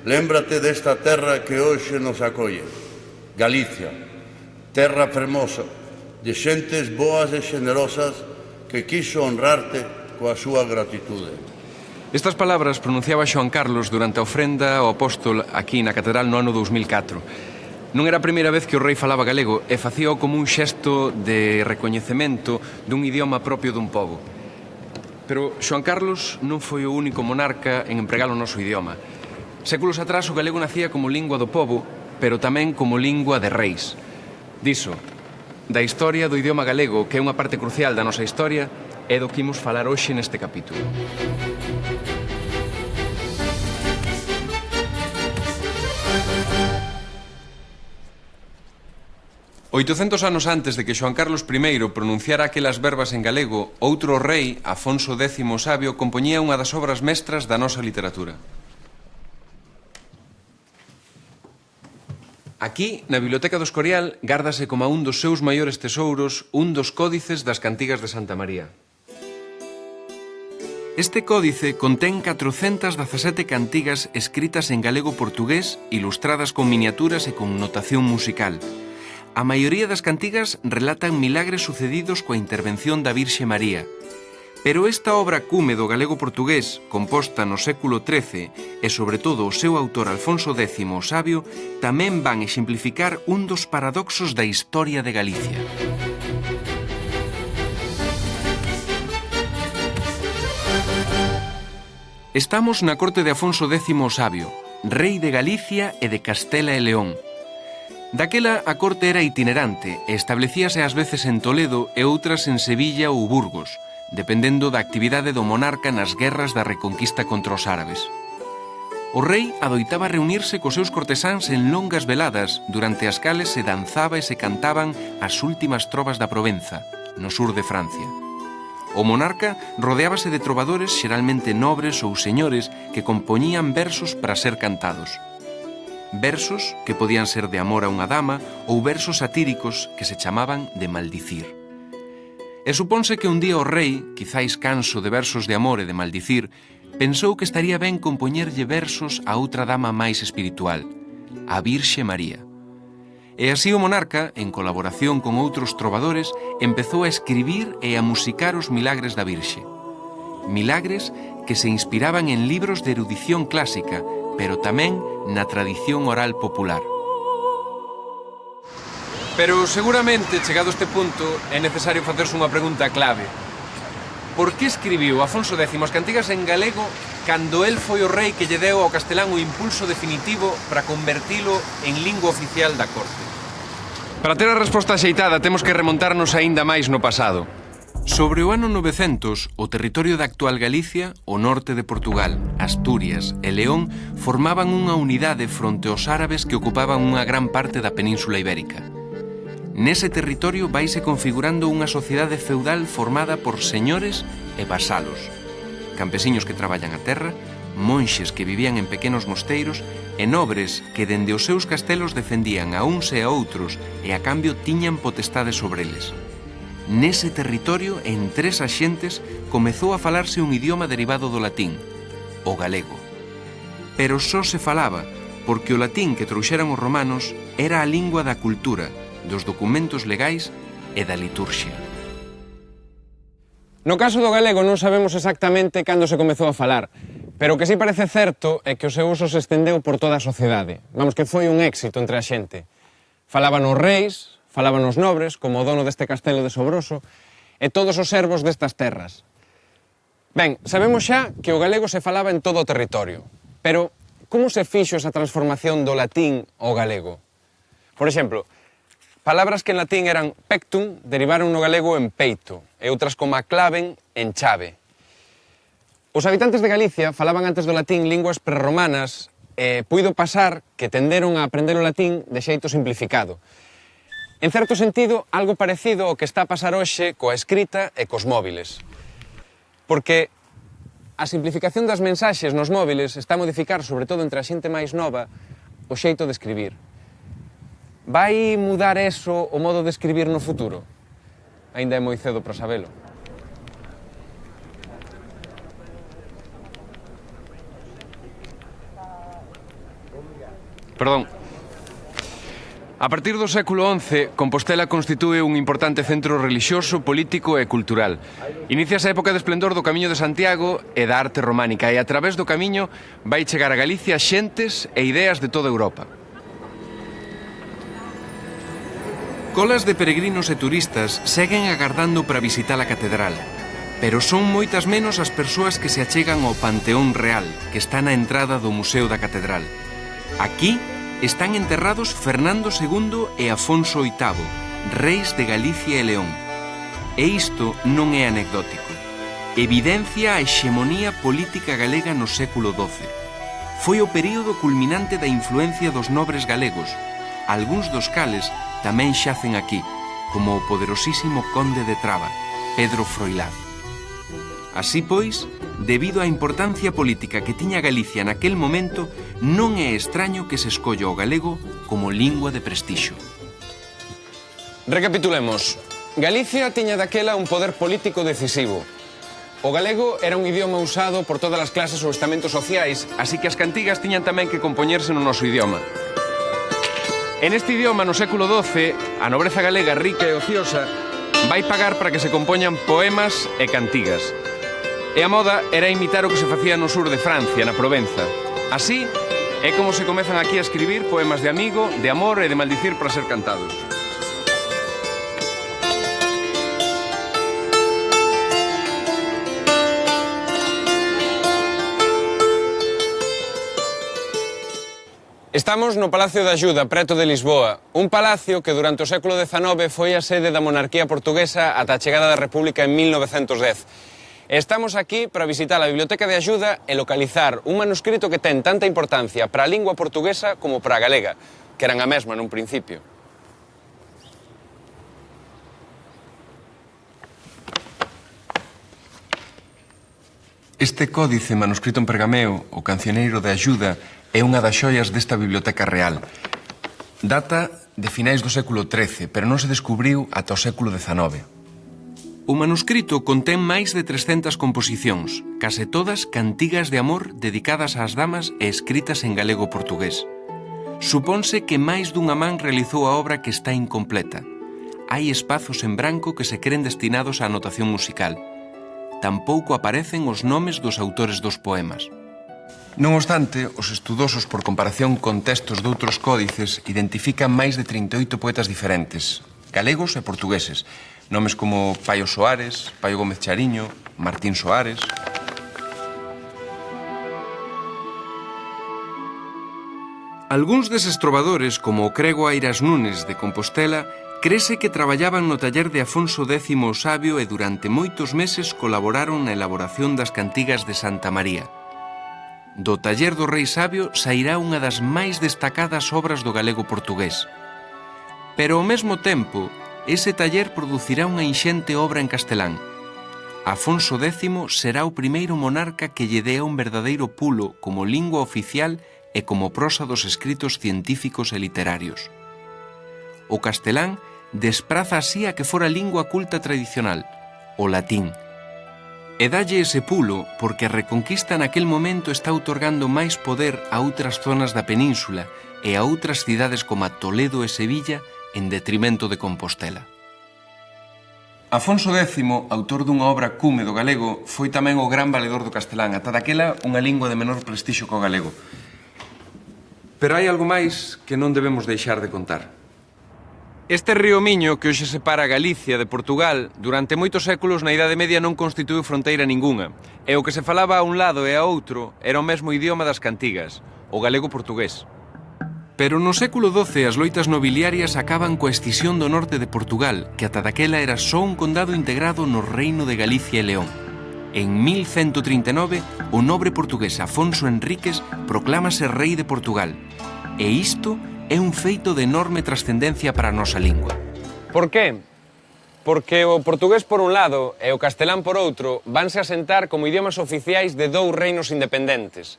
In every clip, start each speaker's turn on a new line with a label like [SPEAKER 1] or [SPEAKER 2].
[SPEAKER 1] Lémbrate desta terra que hoxe nos acolle, Galicia, terra fermosa, de xentes boas e xenerosas que quiso honrarte coa súa gratitude.
[SPEAKER 2] Estas palabras pronunciaba Xoán Carlos durante a ofrenda ao apóstol aquí na Catedral no ano 2004. Non era a primeira vez que o rei falaba galego e facíao como un xesto de recoñecemento dun idioma propio dun pobo. Pero Xoán Carlos non foi o único monarca en empregar o noso idioma. Séculos atrás o galego nacía como lingua do pobo, pero tamén como lingua de reis. Diso, da historia do idioma galego, que é unha parte crucial da nosa historia, é do que imos falar hoxe neste capítulo. Oitocentos anos antes de que Xoán Carlos I pronunciara aquelas verbas en galego, outro rei, Afonso X o Sabio, compoñía unha das obras mestras da nosa literatura. Aquí, na Biblioteca do Escorial, gárdase como un dos seus maiores tesouros un dos códices das cantigas de Santa María. Este códice contén 417 cantigas escritas en galego-portugués, ilustradas con miniaturas e con notación musical. A maioría das cantigas relatan milagres sucedidos coa intervención da Virxe María. Pero esta obra cume do galego-portugués, composta no século XIII, e sobre todo o seu autor Alfonso X o Sabio, tamén van exemplificar un dos paradoxos da historia de Galicia. Estamos na corte de Afonso X o Sabio, rei de Galicia e de Castela e León. Daquela a corte era itinerante e establecíase ás veces en Toledo e outras en Sevilla ou Burgos, dependendo da actividade do monarca nas guerras da reconquista contra os árabes. O rei adoitaba reunirse cos seus cortesáns en longas veladas, durante as cales se danzaba e se cantaban as últimas trovas da Provenza, no sur de Francia. O monarca rodeábase de trovadores xeralmente nobres ou señores que compoñían versos para ser cantados. Versos que podían ser de amor a unha dama ou versos satíricos que se chamaban de maldicir. E suponse que un día o rei, quizáis canso de versos de amor e de maldicir, pensou que estaría ben compoñerlle versos a outra dama máis espiritual, a Virxe María. E así o monarca, en colaboración con outros trovadores, empezou a escribir e a musicar os milagres da Virxe. Milagres que se inspiraban en libros de erudición clásica, pero tamén na tradición oral popular. Pero seguramente, chegado a este punto, é necesario facerse unha pregunta clave. Por que escribiu Afonso X as cantigas en galego cando el foi o rei que lle deu ao castelán o impulso definitivo para convertilo en lingua oficial da corte? Para ter a resposta axeitada temos que remontarnos aínda máis no pasado. Sobre o ano 900, o territorio da actual Galicia, o norte de Portugal, Asturias e León formaban unha unidade fronte aos árabes que ocupaban unha gran parte da península ibérica. Nese territorio vaise configurando unha sociedade feudal formada por señores e vasalos, campesiños que traballan a terra, monxes que vivían en pequenos mosteiros e nobres que dende os seus castelos defendían a uns e a outros e a cambio tiñan potestade sobre eles. Nese territorio, entre esas xentes, comezou a falarse un idioma derivado do latín, o galego. Pero só se falaba porque o latín que trouxeran os romanos era a lingua da cultura, dos documentos legais e da liturxia.
[SPEAKER 3] No caso do galego non sabemos exactamente cando se comezou a falar, pero o que sí parece certo é que o seu uso se estendeu por toda a sociedade. Vamos, que foi un éxito entre a xente. Falaban os reis, falaban os nobres, como o dono deste castelo de Sobroso, e todos os servos destas terras. Ben, sabemos xa que o galego se falaba en todo o territorio, pero como se fixo esa transformación do latín ao galego? Por exemplo, palabras que en latín eran pectum derivaron no galego en peito, e outras como a claven en chave. Os habitantes de Galicia falaban antes do latín linguas prerromanas e puido pasar que tenderon a aprender o latín de xeito simplificado. En certo sentido, algo parecido ao que está a pasar hoxe coa escrita e cos móviles. Porque a simplificación das mensaxes nos móviles está a modificar, sobre todo entre a xente máis nova, o xeito de escribir. Vai mudar eso o modo de escribir no futuro? Aínda é moi cedo para sabelo.
[SPEAKER 2] Perdón. A partir do século XI, Compostela constitúe un importante centro relixioso, político e cultural. Iníciase a época de esplendor do Camiño de Santiago e da arte románica, e a través do camiño vai chegar a Galicia xentes e ideas de toda Europa. Colas de peregrinos e turistas seguen agardando para visitar a catedral, pero son moitas menos as persoas que se achegan ao Panteón Real, que está na entrada do Museo da Catedral. Aquí están enterrados Fernando II e Afonso VIII, reis de Galicia e León. E isto non é anecdótico. Evidencia a hexemonía política galega no século XII. Foi o período culminante da influencia dos nobres galegos, algúns dos cales tamén xacen aquí, como o poderosísimo conde de Traba, Pedro Froilaz. Así pois, debido á importancia política que tiña Galicia naquel momento, non é extraño que se escolla o galego como lingua de prestixio.
[SPEAKER 3] Recapitulemos. Galicia tiña daquela un poder político decisivo. O galego era un idioma usado por todas as clases ou estamentos sociais,
[SPEAKER 2] Así que as cantigas tiñan tamén que compoñerse no noso idioma. En este idioma, no século XII, a nobreza galega rica e ociosa vai pagar para que se compoñan poemas e cantigas. E a moda era imitar o que se facía no sur de Francia, na Provenza. Así é como se comezan aquí a escribir poemas de amigo, de amor e de maldicir para ser cantados.
[SPEAKER 3] Estamos no Palacio da Axuda, preto de Lisboa, un palacio que durante o século XIX foi a sede da monarquía portuguesa ata a chegada da República en 1910. Estamos aquí para visitar a Biblioteca de Axuda e localizar un manuscrito que ten tanta importancia para a lingua portuguesa como para a galega, que eran a mesma nun principio.
[SPEAKER 2] Este códice manuscrito en pergameo, o Cancioneiro de Axuda, é unha das xoias desta Biblioteca Real. Data de finais do século XIII, pero non se descubriu ata o século XIX. O manuscrito contén máis de 300 composicións, case todas cantigas de amor dedicadas ás damas e escritas en galego-portugués. Supónse que máis dunha man realizou a obra que está incompleta. Hai espazos en branco que se cren destinados á anotación musical. Tampouco aparecen os nomes dos autores dos poemas. Non obstante, os estudosos por comparación con textos doutros códices identifican máis de 38 poetas diferentes, galegos e portugueses, nomes como Paio Soares, Paio Gómez Chariño, Martín Soares. Algúns deses trovadores, como o crego Airas Nunes de Compostela, crese que traballaban no taller de Afonso X o Sabio e durante moitos meses colaboraron na elaboración das cantigas de Santa María. Do taller do Rei Sabio sairá unha das máis destacadas obras do galego portugués. Pero ao mesmo tempo, ese taller producirá unha inxente obra en castelán. Afonso X será o primeiro monarca que lle dea un verdadeiro pulo como lingua oficial e como prosa dos escritos científicos e literarios. O castelán despraza así a que fora lingua culta tradicional, o latín. E dalle ese pulo porque a reconquista naquel momento está outorgando máis poder a outras zonas da península e a outras cidades como Toledo e Sevilla en detrimento de Compostela. Afonso X, autor dunha obra cume do galego, foi tamén o gran valedor do castelán, ata daquela unha lingua de menor prestixio co galego. Pero hai algo máis que non debemos deixar de contar. Este río Miño, que hoxe separa Galicia de Portugal, durante moitos séculos na Idade Media non constituíu fronteira ningunha, e o que se falaba a un lado e a outro era o mesmo idioma das cantigas, o galego-portugués. Pero no século XII as loitas nobiliarias acaban coa escisión do norte de Portugal, que ata daquela era só un condado integrado no reino de Galicia e León. En 1139, o nobre portugués Afonso Henriques proclámase rei de Portugal. E isto é un feito de enorme trascendencia para a nosa lingua.
[SPEAKER 3] Por qué? Porque o portugués por un lado e o castelán por outro vanse asentar como idiomas oficiais de dous reinos independentes.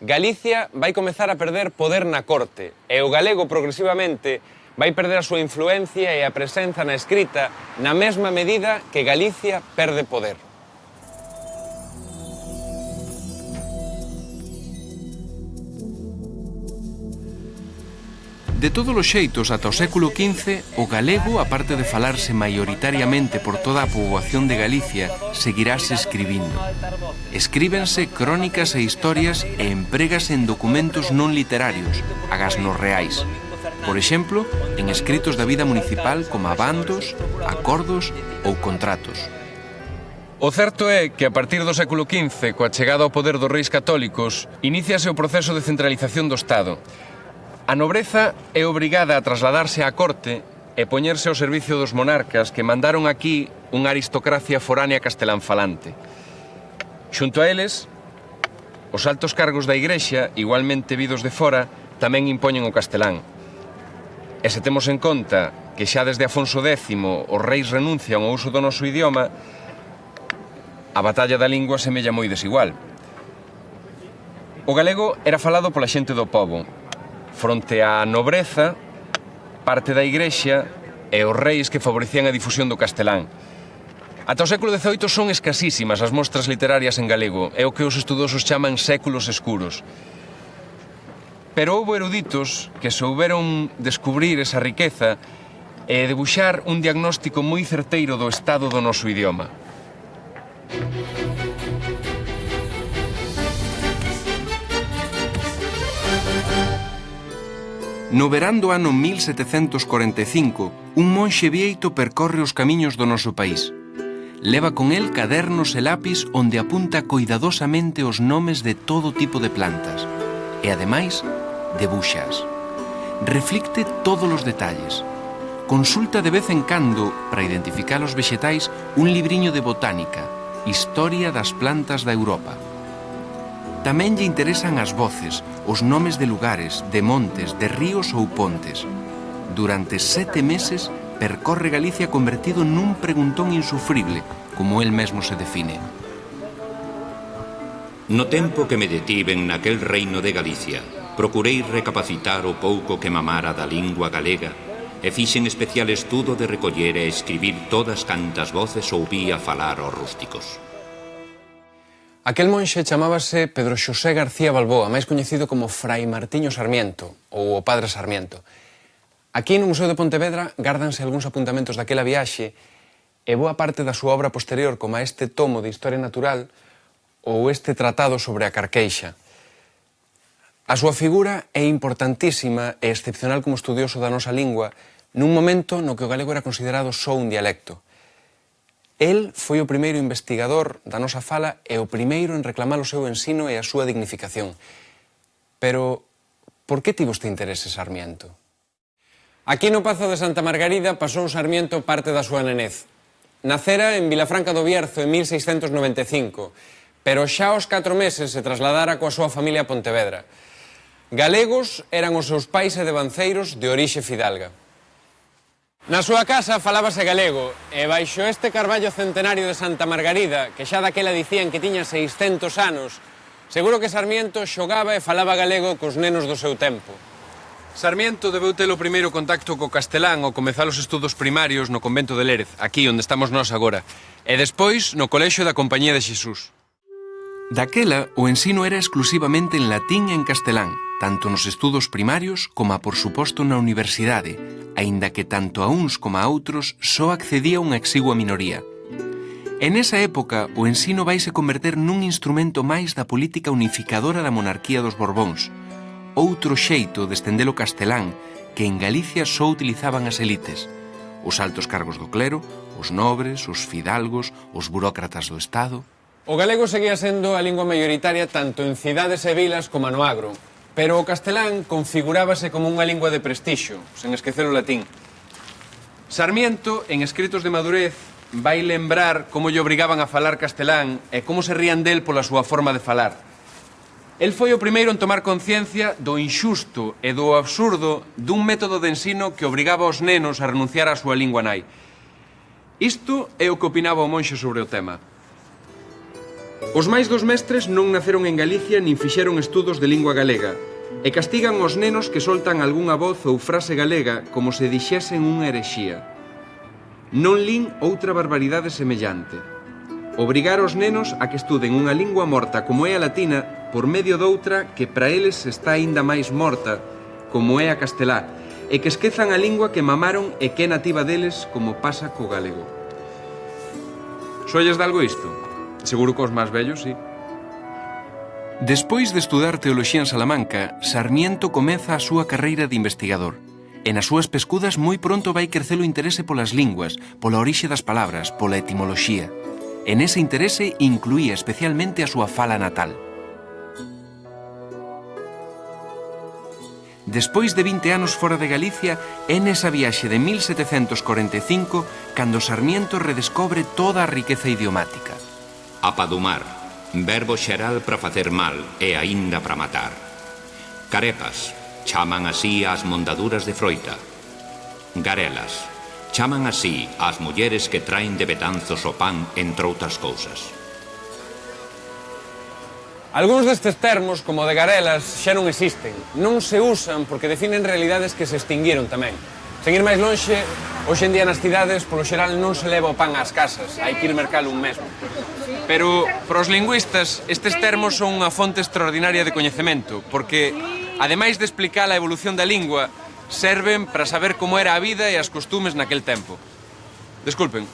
[SPEAKER 3] Galicia vai comezar a perder poder na corte e o galego progresivamente vai perder a súa influencia e a presenza na escrita na mesma medida que Galicia perde poder.
[SPEAKER 2] De todos os xeitos, ata o século XV, o galego, aparte de falarse maioritariamente por toda a poboación de Galicia, seguirase escribindo. Escríbense crónicas e historias e emprégase en documentos non literarios, agás nos reais. Por exemplo, en escritos da vida municipal como bandos, acordos ou contratos. O certo é que a partir do século XV, coa chegada ao poder dos reis católicos, iníciase o proceso de centralización do Estado. A nobreza é obrigada a trasladarse á corte e poñerse ao servicio dos monarcas que mandaron aquí unha aristocracia foránea castelán-falante. Xunto a eles, os altos cargos da Igrexa, igualmente vidos de fora, tamén impoñen o castelán. E se temos en conta que xa desde Afonso X os reis renuncian ao uso do noso idioma, a batalla da lingua semella moi desigual. O galego era falado pola xente do pobo. Fronte á nobreza, parte da Igrexa e os reis que favorecían a difusión do castelán. Ata o século XVIII son escasísimas as mostras literarias en galego, é o que os estudosos chaman séculos escuros. Pero houbo eruditos que souberon descubrir esa riqueza e debuxar un diagnóstico moi certeiro do estado do noso idioma. No verán do ano 1745, un monxe vieito percorre os camiños do noso país. Leva con el cadernos e lápis onde apunta coidadosamente os nomes de todo tipo de plantas. E, ademais, debuxas. Reflicte todos os detalles. Consulta de vez en cando, para identificar os vexetais, un libriño de botánica, Historia das plantas da Europa. Tamén lle interesan as voces, os nomes de lugares, de montes, de ríos ou pontes. Durante 7 meses percorre Galicia convertido nun preguntón insufrible, como el mesmo se define.
[SPEAKER 4] No tempo que me detiven naquel reino de Galicia, procurei recapacitar o pouco que mamara da lingua galega e fixen especial estudo de recoller e escribir todas cantas voces ouvía falar aos rústicos.
[SPEAKER 3] Aquel monxe chamábase Pedro Xosé García Balboa, máis coñecido como Fray Martiño Sarmiento, ou o Padre Sarmiento. Aquí no Museo de Pontevedra gárdanse algúns apuntamentos daquela viaxe e boa parte da súa obra posterior, como este tomo de Historia Natural ou este tratado sobre a carqueixa. A súa figura é importantísima e excepcional como estudioso da nosa lingua nun momento no que o galego era considerado só un dialecto. El foi o primeiro investigador da nosa fala e o primeiro en reclamar o seu ensino e a súa dignificación. Pero, por que tivo este interese Sarmiento? Aquí no Pazo de Santa Margarida pasou Sarmiento parte da súa nenez. Nacera en Vilafranca do Bierzo en 1695, pero xa aos 4 meses se trasladara coa súa familia a Pontevedra. Galegos eran os seus pais e devanceiros de orixe fidalga. Na súa casa falábase galego e baixo este carballo centenario de Santa Margarida, que xa daquela dicían que tiña 600 anos, seguro que Sarmiento xogaba e falaba galego cos nenos do seu tempo.
[SPEAKER 2] Sarmiento debeu ter o primeiro contacto co castelán ao comezar os estudos primarios no convento de Lérez, aquí onde estamos nós agora, e despois no colexio da Compañía de Xesús. Daquela, o ensino era exclusivamente en latín e en castelán, tanto nos estudos primarios como, por suposto, na universidade, aínda que tanto a uns como a outros só accedía unha exigua minoría. En esa época, o ensino vaise converter nun instrumento máis da política unificadora da monarquía dos Borbóns, outro xeito de estender o castelán que en Galicia só utilizaban as elites, os altos cargos do clero, os nobres, os fidalgos, os burócratas do Estado.
[SPEAKER 3] O galego seguía sendo a lingua maioritaria tanto en cidades e vilas como no agro, pero o castelán configurábase como unha lingua de prestixio, sen esquecer o latín. Sarmiento, en Escritos de Madurez, vai lembrar como lle obrigaban a falar castelán e como se rían del pola súa forma de falar. El foi o primeiro en tomar conciencia do inxusto e do absurdo dun método de ensino que obrigaba aos nenos a renunciar á súa lingua nai. Isto é o que opinaba o monxe sobre o tema. Os máis dos mestres non naceron en Galicia nin fixeron estudos de lingua galega e castigan os nenos que soltan algunha voz ou frase galega como se dixesen unha herexía. Non lin outra barbaridade semellante. Obrigar os nenos a que estuden unha lingua morta como é a latina por medio doutra que para eles está aínda máis morta, como é a castelá,
[SPEAKER 2] e que esquezan a lingua que mamaron e que é nativa deles, como pasa co galego. Soilles de algo isto? Seguro que os máis vellos, sí. Despois de estudar teoloxía en Salamanca, Sarmiento comeza a súa carreira de investigador. E nas súas pescudas moi pronto vai crecer o interese polas linguas, pola orixe das palabras, pola etimoloxía. En ese interese incluía especialmente a súa fala natal. Despois de 20 anos fora de Galicia, é nesa viaxe de 1745 cando Sarmiento redescobre toda a riqueza idiomática.
[SPEAKER 4] Apadumar, verbo xeral para facer mal e aínda para matar. Carepas, chaman así ás mondaduras de froita. Garelas, chaman así ás mulleres que traen de betanzos o pan, entre outras cousas.
[SPEAKER 3] Algúns destes termos, como de garelas, xa non existen. Non se usan porque definen realidades que se extinguiron tamén. Sen ir máis lonxe, hoxe en día nas cidades, polo xeral, non se leva o pan ás casas. Hai que ir mercalo un mesmo. Pero, para os lingüistas, estes termos son unha fonte extraordinaria de coñecemento, porque, ademais de explicar a evolución da lingua, serven para saber como era a vida e as costumes naquel tempo. Desculpen.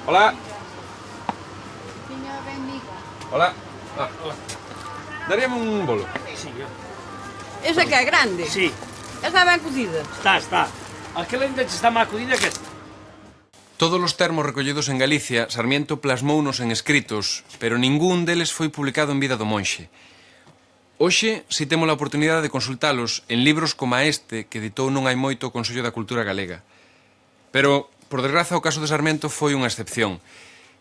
[SPEAKER 3] Hola. Hola. Hola. Daríame un bolo.
[SPEAKER 5] Sí,
[SPEAKER 6] Esa que é grande?
[SPEAKER 5] sí,
[SPEAKER 6] Esa ben cocida?
[SPEAKER 5] está. Aquela ainda está máis codida que esta.
[SPEAKER 2] Todos os termos recollidos en Galicia, Sarmiento plasmounos en escritos, pero ningún deles foi publicado en vida do monxe. Hoxe, si temos a oportunidade de consultalos en libros como este que editou non hai moito o Consello da Cultura Galega. Pero, por desgraza, o caso de Sarmiento foi unha excepción.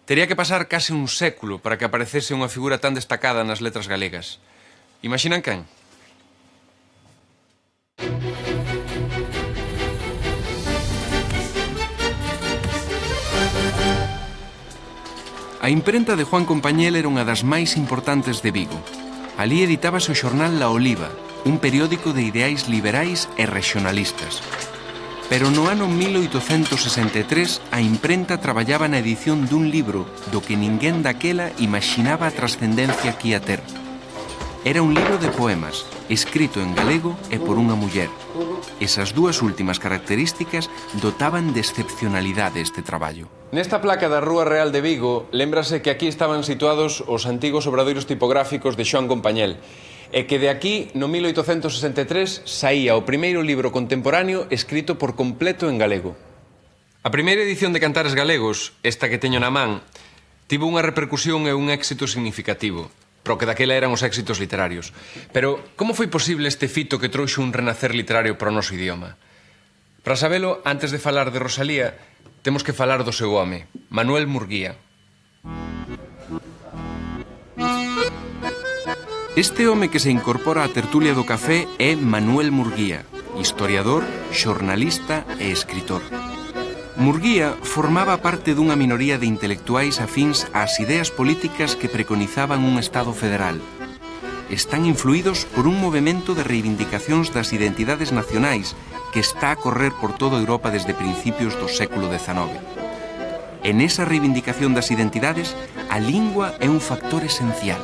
[SPEAKER 2] Tería que pasar case un século para que aparecese unha figura tan destacada nas letras galegas. Imaxinan quen? A imprenta de Juan Compañel era unha das máis importantes de Vigo. Alí editábase o xornal La Oliva, un periódico de ideais liberais e regionalistas. Pero no ano 1863 a imprenta traballaba na edición dun libro do que ninguén daquela imaginaba a trascendencia que ia ter. Era un libro de poemas, escrito en galego e por unha muller. Esas dúas últimas características dotaban de excepcionalidade este traballo. Nesta placa da Rúa Real de Vigo, lémbrase que aquí estaban situados os antigos obradoiros tipográficos de Xoán Compañel, e que de aquí, no 1863, saía o primeiro libro contemporáneo escrito por completo en galego. A primeira edición de Cantares Galegos, esta que teño na man, tivo unha repercusión e un éxito significativo, pero que daquela eran os éxitos literarios. Pero como foi posible este fito que trouxe un renacer literario para o noso idioma? Para sabelo, antes de falar de Rosalía, temos que falar do seu home, Manuel Murguía. Este home que se incorpora á tertulia do café é Manuel Murguía, historiador, xornalista e escritor. Murguía formaba parte dunha minoría de intelectuais afíns ás ideas políticas que preconizaban un Estado federal. Están influídos por un movimento de reivindicacións das identidades nacionais que está a correr por toda Europa desde principios do século XIX. En esa reivindicación das identidades, a lingua é un factor esencial.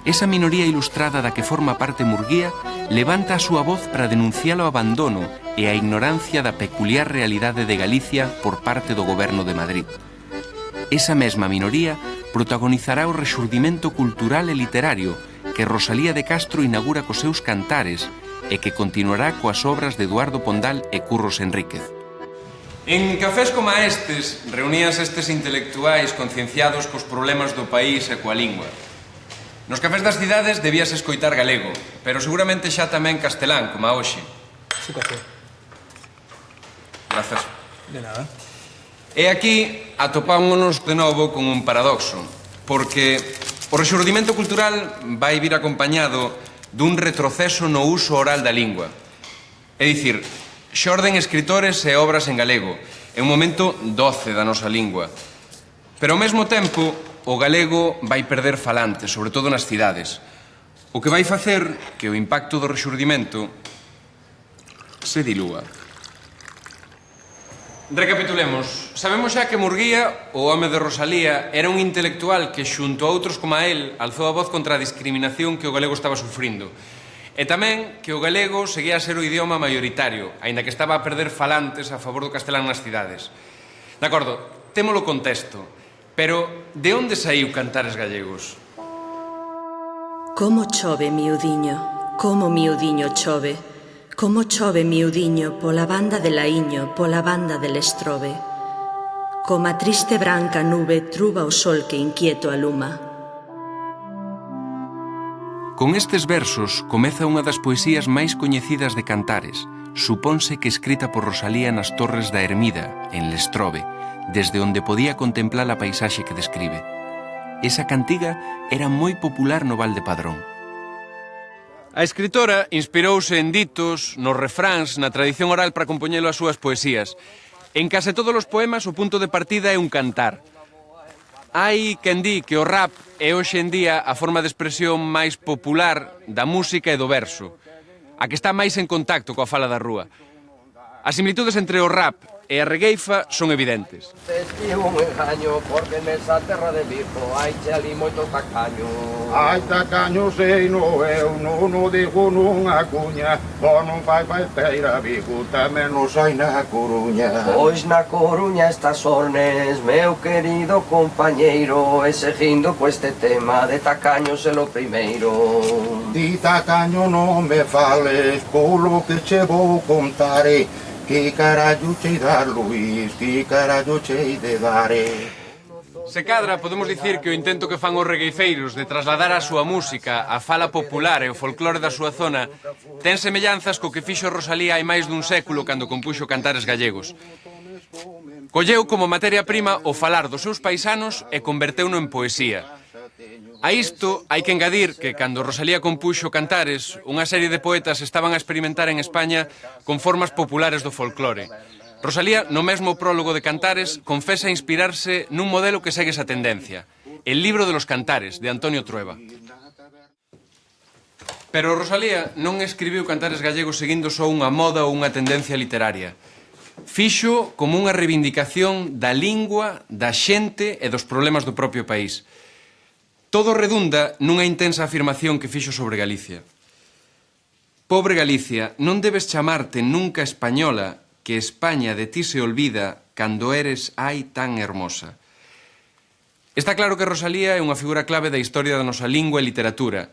[SPEAKER 2] Esa minoría ilustrada da que forma parte Murguía levanta a súa voz para denunciar o abandono e a ignorancia da peculiar realidade de Galicia por parte do goberno de Madrid. Esa mesma minoría protagonizará o rexurdimento cultural e literario que Rosalía de Castro inaugura cos seus cantares e que continuará coas obras de Eduardo Pondal e Curros Enríquez. En cafés como estes, reuníanse estes intelectuais concienciados cos problemas do país e coa lingua. Nos cafés das cidades debíase escoitar galego, pero seguramente xa tamén castelán, como a hoxe.
[SPEAKER 5] Su café.
[SPEAKER 2] Grazas.
[SPEAKER 5] De nada.
[SPEAKER 2] E aquí atopámonos de novo con un paradoxo, porque o rexurdimento cultural vai vir acompañado dun retroceso no uso oral da lingua. É dicir, xorden escritores e obras en galego, é un momento doce da nosa lingua. Pero ao mesmo tempo, o galego vai perder falantes, sobre todo nas cidades. O que vai facer que o impacto do rexurdimento se dilúa. Recapitulemos. Sabemos xa que Murguía, o home de Rosalía, era un intelectual que, xunto a outros como a él, alzou a voz contra a discriminación que o galego estaba sufrindo. E tamén que o galego seguía a ser o idioma maioritario, aínda que estaba a perder falantes a favor do castelán nas cidades. De acordo, témolo contexto, pero de onde saiu Cantares Gallegos?
[SPEAKER 7] Como chove, miudiño, como miudiño chove, como chove, miudiño, pola banda de Laíño, pola banda del Estrobe. Coma triste branca nube truba o sol que inquieto aluma.
[SPEAKER 2] Con estes versos comeza unha das poesías máis coñecidas de Cantares, supónse que escrita por Rosalía nas Torres da Ermida, en Lestrobe, desde onde podía contemplar a paisaxe que describe. Esa cantiga era moi popular no Val de Padrón. A escritora inspirouse en ditos, nos refráns, na tradición oral para compoñelo as súas poesías. En case todos os poemas o punto de partida é un cantar. Hai quen di que o rap é hoxe en día a forma de expresión máis popular da música e do verso, a que está máis en contacto coa fala da rúa. As similitudes entre o rap e a regueifa son evidentes.
[SPEAKER 8] Esquivo un engaño, porque nesa terra de Vigo hai che ali moito tacaño.
[SPEAKER 9] Ai tacaño sei no eu, non o digo nunha cuña, o non fai falteira Vigo, tamén nos hai na Coruña.
[SPEAKER 8] Pois na Coruña estas ornes, meu querido compañeiro, e seguindo co este tema de tacaños é lo primeiro.
[SPEAKER 9] Di tacaño non me fales, polo que che vou contare. Que carallo chei dar, Luís, que carallo chei de dar,
[SPEAKER 2] Se cadra, podemos dicir que o intento que fan os regueifeiros de trasladar a súa música, a fala popular e o folclore da súa zona ten semellanzas co que fixo Rosalía hai máis dun século cando compuxo Cantares Gallegos. Colleu como materia prima o falar dos seus paisanos e converteuno en poesía. A isto hai que engadir que cando Rosalía compuxo Cantares, unha serie de poetas estaban a experimentar en España con formas populares do folclore. Rosalía, no mesmo prólogo de Cantares, confesa inspirarse nun modelo que segue esa tendencia, el libro de los Cantares, de Antonio Trueba. Pero Rosalía non escribiu Cantares Gallegos seguindo só unha moda ou unha tendencia literaria. Fixo como unha reivindicación da lingua, da xente e dos problemas do propio país. Todo redunda nunha intensa afirmación que fixo sobre Galicia. Pobre Galicia, non debes chamarte nunca española, que España de ti se olvida cando eres ai tan hermosa. Está claro que Rosalía é unha figura clave da historia da nosa lingua e literatura,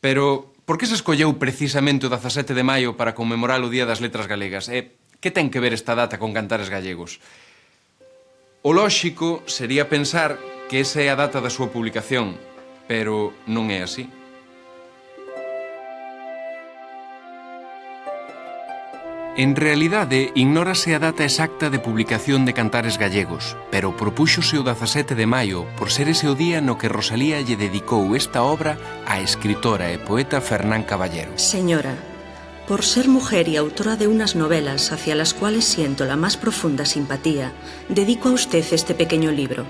[SPEAKER 2] pero por que se escolleu precisamente o 17 de maio para conmemorar o Día das Letras Galegas? E que ten que ver esta data con Cantares Gallegos? O lóxico sería pensar que esa é a data da súa publicación, pero non é así. En realidade, ignórase a data exacta de publicación de Cantares Gallegos, pero propúxose o 17 de maio por ser ese o día no que Rosalía lle dedicou esta obra á escritora e poeta Fernán Caballero.
[SPEAKER 7] Señora, por ser mujer y autora de unas novelas hacia las cuales siento la más profunda simpatía, dedico a usted este pequeño libro.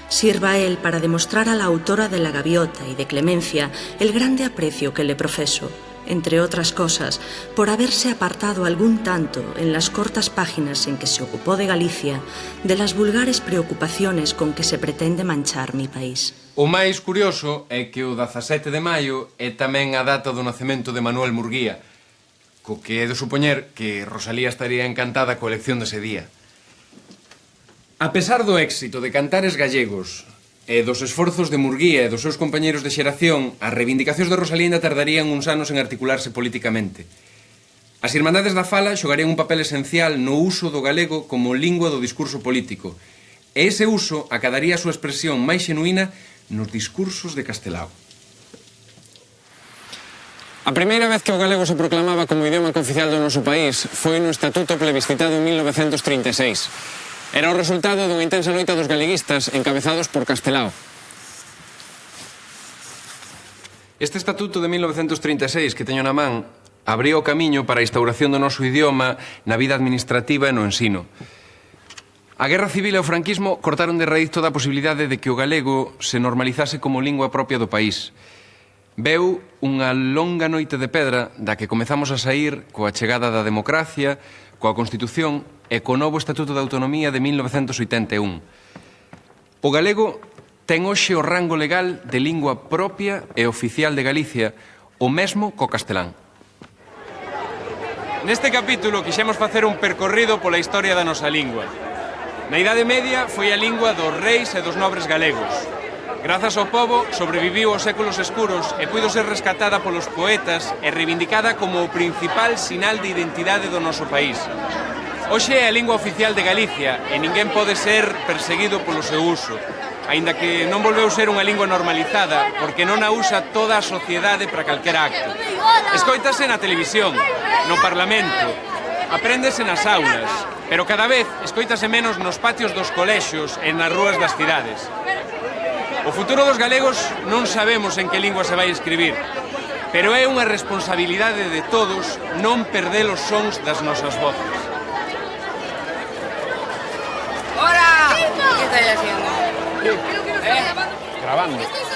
[SPEAKER 7] Sirva él para demostrar a la autora de La Gaviota y de Clemencia el grande aprecio que le profeso, entre otras cosas, por haberse apartado algún tanto en las cortas páginas en que se ocupó de Galicia de las vulgares preocupaciones con que se pretende manchar mi país.
[SPEAKER 2] O máis curioso é que o 17 de maio é tamén a data do nacemento de Manuel Murguía, co que é de supoñer que Rosalía estaría encantada coa elección dese día. A pesar do éxito de Cantares Gallegos e dos esforzos de Murguía e dos seus compañeiros de xeración, as reivindicacións de Rosalía ainda tardarían uns anos en articularse politicamente. As Irmandades da Fala xogarían un papel esencial no uso do galego como lingua do discurso político, e ese uso acadaría a súa expresión máis xenuína nos discursos de Castelao.
[SPEAKER 3] A primeira vez que o galego se proclamaba como idioma cooficial do noso país foi no Estatuto plebiscitado en 1936. Era o resultado dunha intensa loita dos galeguistas encabezados por Castelao.
[SPEAKER 2] Este estatuto de 1936 que teño na man abría o camiño para a instauración do noso idioma na vida administrativa e no ensino. A Guerra Civil e o franquismo cortaron de raíz toda a posibilidade de que o galego se normalizase como lingua propia do país. Veu unha longa noite de pedra da que comezamos a sair coa chegada da democracia, coa Constitución e co novo Estatuto de Autonomía de 1981. O galego ten hoxe o rango legal de lingua propia e oficial de Galicia, o mesmo co castelán.
[SPEAKER 3] Neste capítulo quixemos facer un percorrido pola historia da nosa lingua. Na Idade Media foi a lingua dos reis e dos nobres galegos. Grazas ao pobo, sobreviviu aos séculos escuros e puido ser rescatada polos poetas e reivindicada como o principal sinal de identidade do noso país. Hoxe é a lingua oficial de Galicia e ninguén pode ser perseguido polo seu uso, aínda que non volveu ser unha lingua normalizada porque non a usa toda a sociedade para calquera acto. Escóitase na televisión, no Parlamento, apréndese nas aulas, pero cada vez escóitase menos nos patios dos colexios e nas rúas das cidades. O futuro dos galegos non sabemos en que lingua se vai escribir, pero é unha responsabilidade de todos non perder os sons das nosas voces.
[SPEAKER 6] ¡Hora! ¿Qué estáis haciendo?
[SPEAKER 3] Grabando.